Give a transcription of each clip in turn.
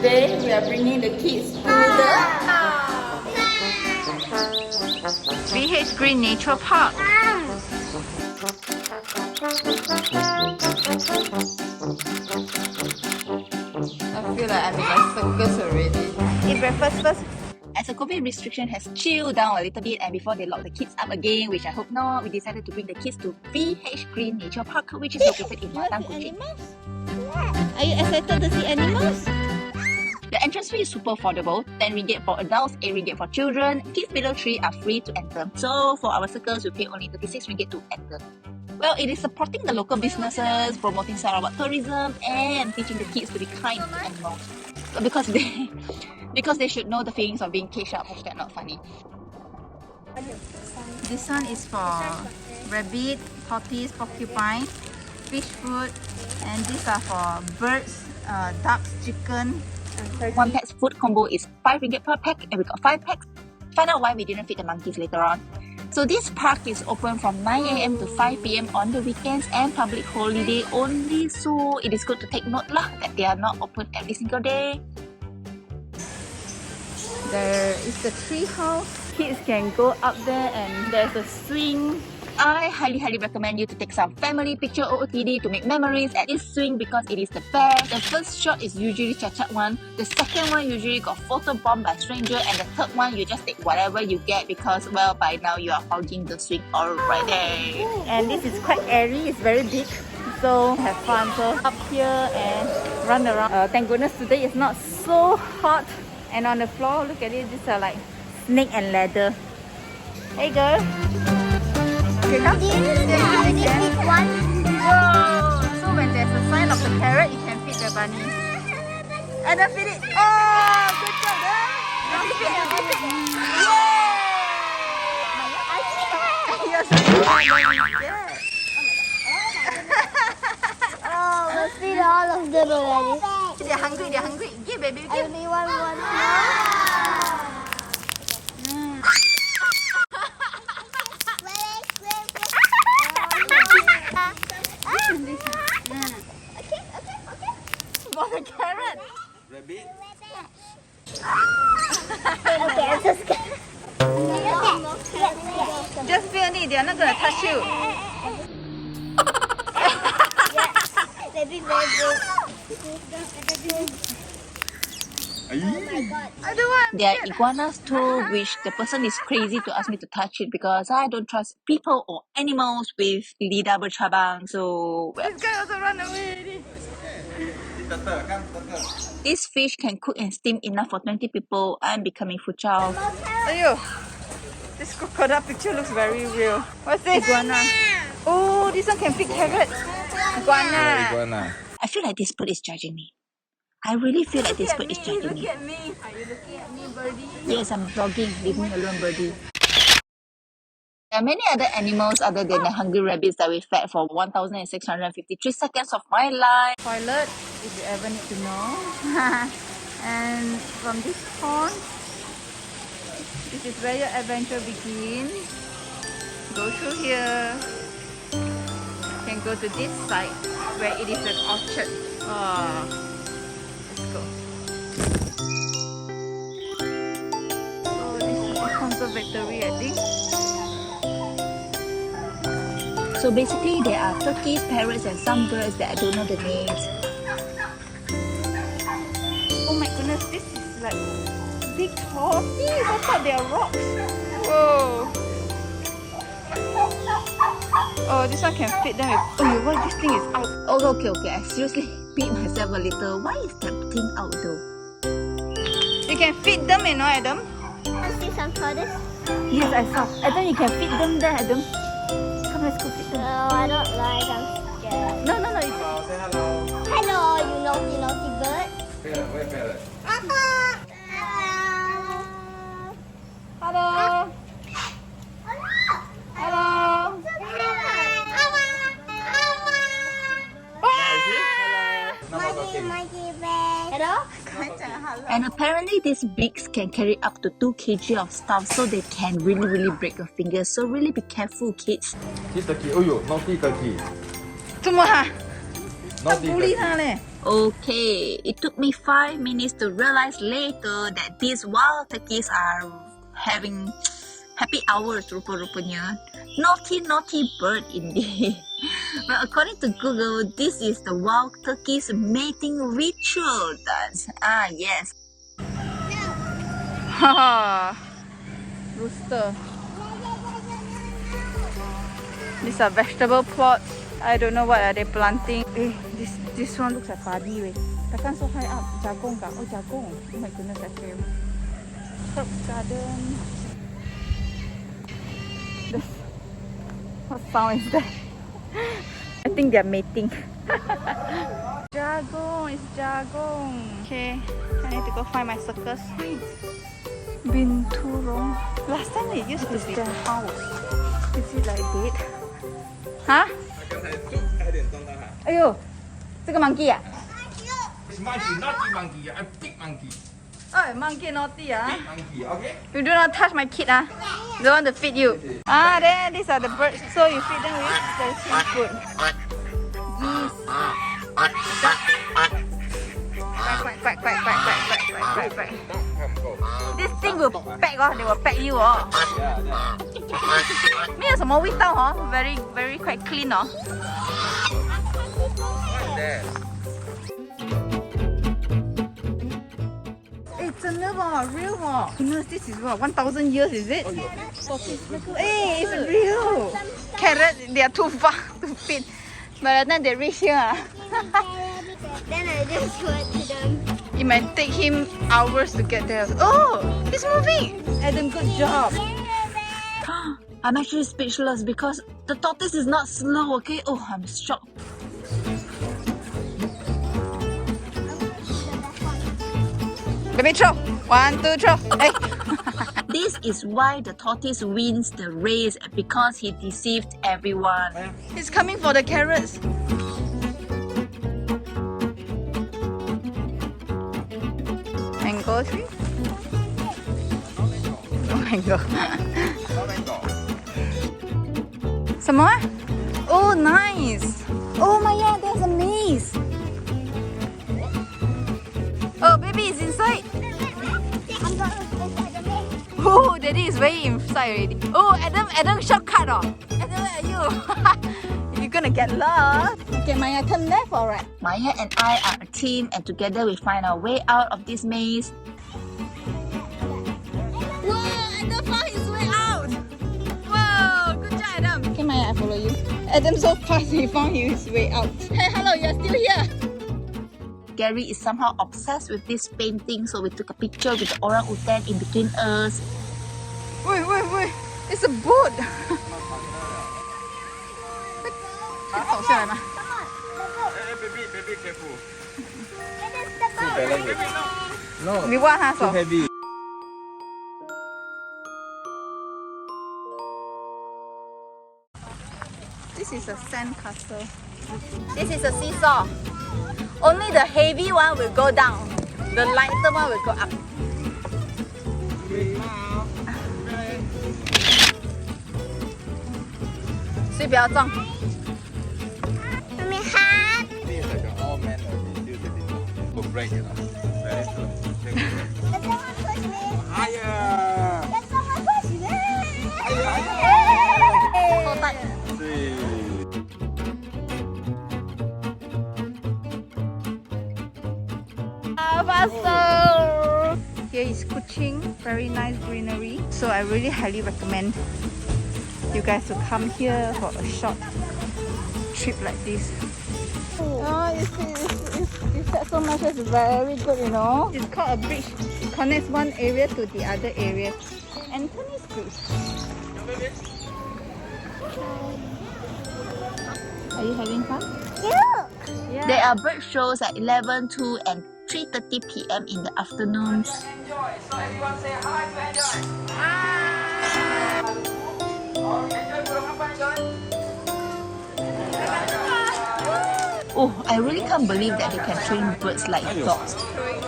Today we are bringing the kids to the VH Green Nature Park. I feel like I'm in a circus already. Eat breakfast first. As the COVID restriction has chilled down a little bit and before they lock the kids up again, which I hope not, we decided to bring the kids to VH Green Nature Park, which is located in Matang, Kuching. Are you excited to see animals? The entrance fee is super affordable, 10 ringgit for adults, 8 ringgit for children. Kids below 3 are free to enter. So for our circles, we pay only 36 ringgit to enter. Well, it is supporting the local businesses, promoting Sarawak tourism, and teaching the kids to be kind to animals. Because they should know the feelings of being caged up. Hashtag not funny. This one is for rabbit, tortoise, porcupine, fish food, and these are for birds, ducks, chicken. One pet's food combo is 5 ringgit per pack, and we got 5 packs. Find out why we didn't feed the monkeys later on. So this park is open from 9 AM to 5 PM on the weekends and public holiday only. So it is good to take note lah that they are not open every single day. There is the tree house. Kids can go up there and there's a swing. I highly recommend you to take some family picture OOTD to make memories at this swing because it is the best. The first shot is usually chachat one. The second one usually got photo bomb by stranger, and the third one you just take whatever you get because well by now you are hogging the swing already. And this is quite airy. It's very big. So have fun. So up here and run around. Thank goodness today is not so hot. And on the floor, look at it. These are like snake and leather. Hey girl. Okay, come. One. Whoa! So when there's a sign of the carrot, you can feed the bunny. And then feed it. Oh, good job, girl. Feed it. Yay! You're so good. Yeah. Oh, let's feed all of them already. They're hungry. They're hungry. Give, baby. I Give. only want one. For the carrot. Rabbit. Okay, I'm just gonna... Just feel it. They're not gonna touch you. Baby, baby. Oh my God. I don't want. There are iguanas too, which the person is crazy to ask me to touch it because I don't trust people or animals with lidah bercabang. So well. This guy also run away. This fish can cook and steam enough for 20 people. I'm becoming fuchao. Ayo, this crocodile picture looks very real. What's this? Iguana. Oh, this one can pick carrot. Iguana. I feel like this bird is judging me. I really feel like this bird is judging me. Look at me. Are you looking at me, birdie? Yes, I'm vlogging. Leave me alone, birdie. There are many other animals other than the hungry rabbits that we fed for 1,653 seconds of my life. Toilet, if you ever need to know. And from this pond, this is where your adventure begins. Go through here. You can go to this side where it is an orchard. Oh, let's go. So this is a conservatory, I think. So basically there are turkeys, parrots and some birds that I don't know the names. Oh my goodness, this is like big tortoises. I thought they are rocks. Whoa. Oh, this one can fit them with... Oh, why this thing is out? Oh, okay. I seriously beat myself a little. Why is that thing out though? You can feed them, you know, Adam? I see some tortoise. Yes, I saw. Adam, you can feed them there, Adam. Come, let's go feed them. No, I don't like. I'm scared. No. Hello, say hello. Hello, you naughty bird. Parrot, where parrot? Hello. Hello. Hello? And apparently these beaks can carry up to 2 kg of stuff, so they can really break your fingers. So really be careful, kids. This turkey. Oh yo, naughty turkey. 怎么哈？ Naughty 鼓励 turkey. 他嘞。Okay, it took me 5 minutes to realize later that these wild turkeys are having happy hours rupa-rupanya. Naughty bird indeed. Well, according to Google, this is the wild turkey's mating ritual dance. Ah, yes. Haha. Rooster. These are vegetable plots. I don't know what are they planting. This one looks like padi. Takkan so high up. Jagung ka? Oh, jagung. Oh my goodness, I failed. Herb garden. What sound is that? I think they're mating. Jagung, it's jagung. Okay, I need to go find my circus. Binturong. Last time it used to be their house. Is it like that? Huh? 刚才就差点撞到它。哎呦，这个 monkey 啊 It's monkey, not the monkey. A big monkey. Oh, monkey naughty ah. Big monkey, okay? You do not touch my kid ah. They want to feed you. Ah, there, these are the birds. So you feed them with the seafood. Geese. Quack, quack, quack, quack, quack, quack, quack, quack, quack. This thing will peck oh, they will peck you oh. 没有什么味道哦 very very quite clean oh. It's another real one. Goodness, this is what 1,000 years is it? Hey, it's real. Carrot, they are too far to feed. By the time they reach here, Then I just went to them. it might take him hours to get there. Oh, he's moving. Adam, good job. I'm actually speechless because the tortoise is not slow, okay? Oh, I'm shocked. Baby, throw. 1, 2, throw. Hey. This is why the tortoise wins the race because he deceived everyone. He's coming for the carrots. Mango tree? Oh my god. Some more? Oh, nice. Oh my god, there's a maze. Oh, baby is inside. I'm going inside the maze. Oh, daddy is way inside already. Oh, Adam shortcut oh. Adam, where are you? You're gonna get lost. Okay, Maya, turn left or right? Maya and I are a team and together we find our way out of this maze. Whoa, Adam found his way out. Whoa, good job, Adam. Okay, Maya, I follow you. Adam so fast he found his way out. Hey, hello, you're still here. Gary is somehow obsessed with this painting, so we took a picture with the orangutan in between us. Wait, it's a boat. Come on. Hey, baby, careful. It is the boat. No, 你挖它手。 too heavy. This is a sand castle. This is a seesaw. Only the heavy one will go down. The lighter one will go up. 所以不要撞。 Mommy, hat. This is like an old man already. Will break it. Very soon. Can someone push me? Higher. Can someone push me? So tight. Faster! Here is Kuching, very nice greenery. So I really highly recommend you guys to come here for a short trip like this. Oh, you said so much, it's very good, you know. It's called a bridge. It connects one area to the other area. Anthony's Bridge. Are you having fun? Look. Yeah. There are bird shows at 11, 2 and 3:30 p.m. in the afternoons. Enjoy. So everyone say hi to enjoy. Oh, I really can't believe that they can train birds like dogs.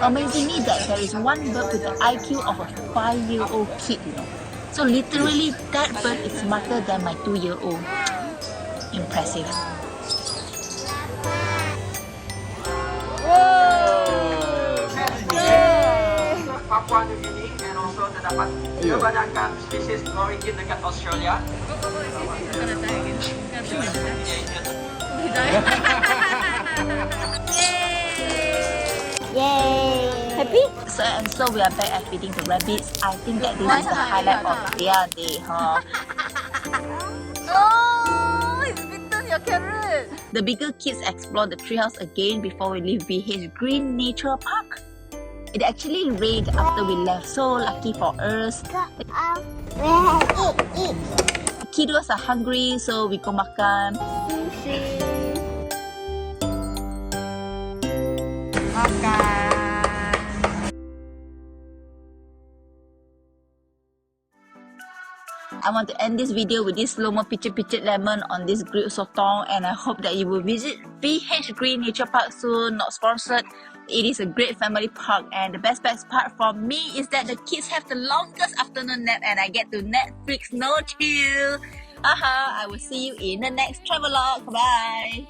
Amazingly that there is one bird with the IQ of a 5-year-old kid, you know. So literally that bird is smarter than my 2-year-old. Impressive. Whoa! Papua New Guinea and also terdapat kebanyakan spesies origin dekat Australia. Yay! Happy? So we are back at feeding the rabbits. I think that this is the highlight of their day, huh? Oh, it's bitten your carrot. The bigger kids explore the treehouse again before we leave BH Green Nature Park. It actually rained after we left, so lucky for us. Eat. Kiddos are hungry, so we go makan. I want to end this video with this slow-mo picture lemon on this grilled sotong, and I hope that you will visit BH Green Nature Park soon. Not sponsored. It is a great family park, and the best part for me is that the kids have the longest afternoon nap and I get to Netflix no chill. I will see you in the next travel log. Bye.